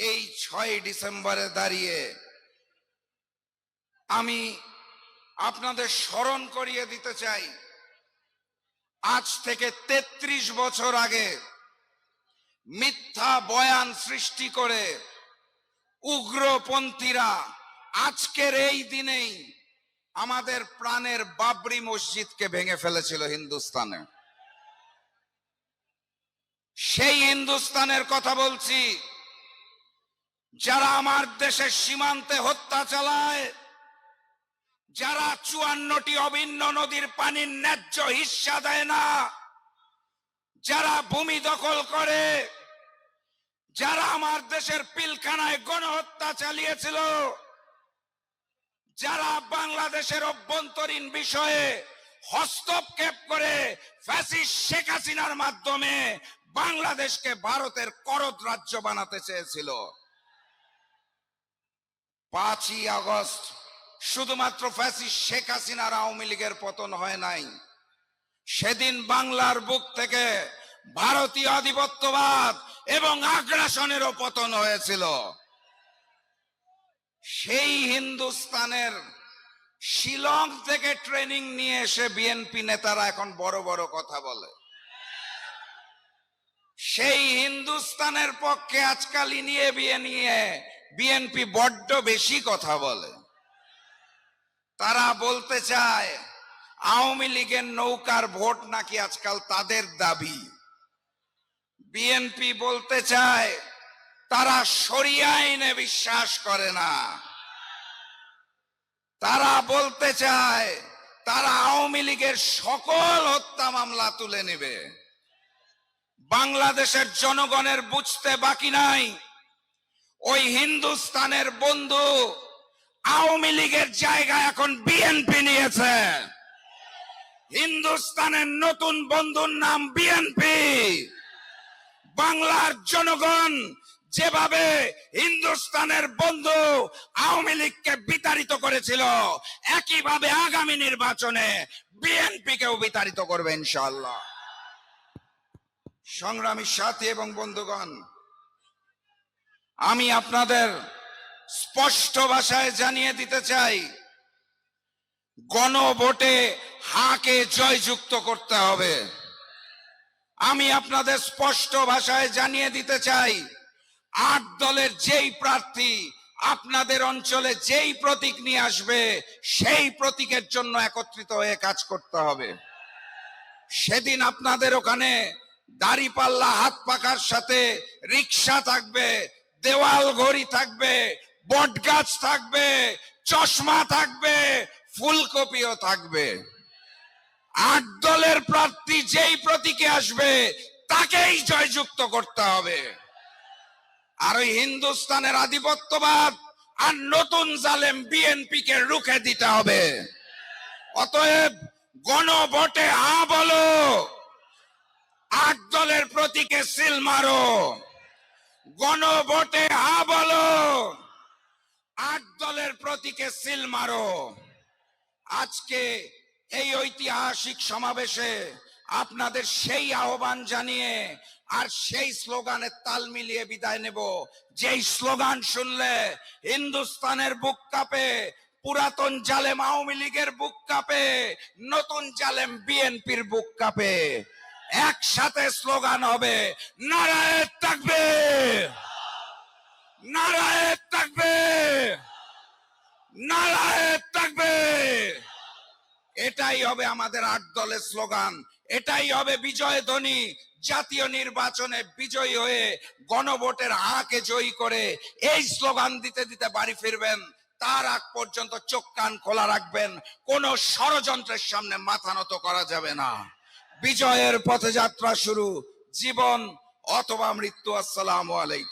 এই 6 ডিসেম্বরে দাঁড়িয়ে আমি আপনাদের স্মরণ করিয়ে দিতে চাই, আজ থেকে 33 বছর আগে মিথ্যা বয়ান সৃষ্টি করে উগ্রপন্থীরা আজকের এই দিনেই আমাদের প্রাণের বাবরি মসজিদকে ভেঙে ফেলেছিল হিন্দুস্তানে। সেই হিন্দুস্তানের কথা বলছি, যারা আমার দেশের সীমান্তে হত্যা চালায়, যারা 54টি অভিন্ন নদীর পানির ন্যায্য হিস্সা দেয় না, যারা ভূমি দখল করে, যারা আমার দেশের পিলখানায় গণহত্যা চালিয়েছিল, যারা বাংলাদেশের অভ্যন্তরীণ বিষয়ে হস্তক্ষেপ করে ফ্যাসিস্ট শেখ হাসিনার মাধ্যমে বাংলাদেশকে ভারতের করদ রাজ্য বানাতে চেয়েছিল। 5ই আগস্ট শুধুমাত্র ফ্যাসিস্ট শেখ হাসিনার আওয়ামী লীগের পতন হয় নাই, সেদিন বাংলার বুক থেকে ভারতীয় আধিপত্যবাদ এবং আগ্রাসনেরও পতন হয়েছিল। সেই হিন্দুস্তানের শিলং থেকে ট্রেনিং নিয়ে এসে বিএনপি নেতারা এখন বড় বড় কথা বলে। সেই হিন্দুস্তানের পক্ষে আজকাল নিয়ে বিএনপি বড্ড বেশি কথা বলে। তারা বলতে চায় আওয়ামী লীগের নৌকার ভোট নাকি আজকাল তাদের দাবি। বিএনপি বলতে চায় তারা শরিয়া আইনে বিশ্বাস করে না। তারা বলতে চায় তারা আওয়ামী লীগের সকল হত্যা মামলা তুলে নেবে। বাংলাদেশের জনগণের বুঝতে বাকি নাই, ওই হিন্দুস্তানের বন্ধু আওয়ামী লীগের জায়গা এখন বিএনপি নিয়েছে। হিন্দুস্তানের নতুন বন্ধুর নাম বিএনপি। বাংলার জনগণ যেভাবে হিন্দুস্তানের বন্ধু আওয়ামী লীগকে বিতাড়িত করেছিল, একইভাবে আগামী নির্বাচনে বিএনপিকেও বিতাড়িত করবে ইনশাআল্লাহ। সংগ্রামী সাথী এবং বন্ধুগণ, আমি আপনাদের স্পষ্ট ভাষায় জানিয়ে দিতে চাই, গণভোটে হাকে জয়যুক্ত করতে হবে। আমি আপনাদের স্পষ্ট ভাষায় জানিয়ে দিতে চাই, 8 দলের যেই প্রার্থী আপনাদের অঞ্চলে যেই প্রতীক নিয়ে আসবে, সেই প্রতীকের জন্য একত্রিত হয়ে কাজ করতে হবে। সেদিন আপনাদের ওখানে দাড়িপাল্লা হাত পাখার সাথে রিক্সা থাকবে, দেওয়াল ঘড়ি থাকবে, বটগাছ থাকবে, চশমা থাকবে, ফুলকপিও থাকবে। 8 দলের প্রার্থী যেই প্রতীকে আসবে তাকেই জয়যুক্ত করতে হবে। আর ওই হিন্দুস্তানের আধিপত্যবাদ আর নতুন জালেম বিএনপি কে রুখে দিতে হবে। অতএব গণভোটে হা বলো, 8 দলের প্রতীকে সিল মারো। গণভোটে হা বলো, 8 দলের প্রতীকে সিল মারো। আজকে এই ঐতিহাসিক সমাবেশে আপনাদের সেই আহ্বান জানিয়ে আর সেই স্লোগানের তাল মিলিয়ে বিদায় নেব, যেই স্লোগান শুনলে হিন্দুস্তানের বুক কাঁপে, পুরাতন জালেম আওয়ামী লীগের বুক কাঁপে, নতুন জালেম বিএনপির বুক কাঁপে। একসাথে স্লোগান হবে নারায়ে তাকবীর, নারায়ে তাকবীর, নারায়ে তাকবীর। এটাই হবে আমাদের 8 দলের স্লোগান, এটাই হবে বিজয় ধ্বনি। জাতীয় নির্বাচনে বিজয়ী হয়ে গণভোটের হাকে জয়ী করে এই স্লোগান দিতে দিতে বাড়ি ফিরবেন। তার আগ পর্যন্ত চোখ কান খোলা রাখবেন, কোন ষড়যন্ত্রের সামনে মাথা নত করা যাবে না। বিজয়ের পথে যাত্রা শুরু, জীবন অথবা মৃত্যু। আসসালামু আলাইকুম।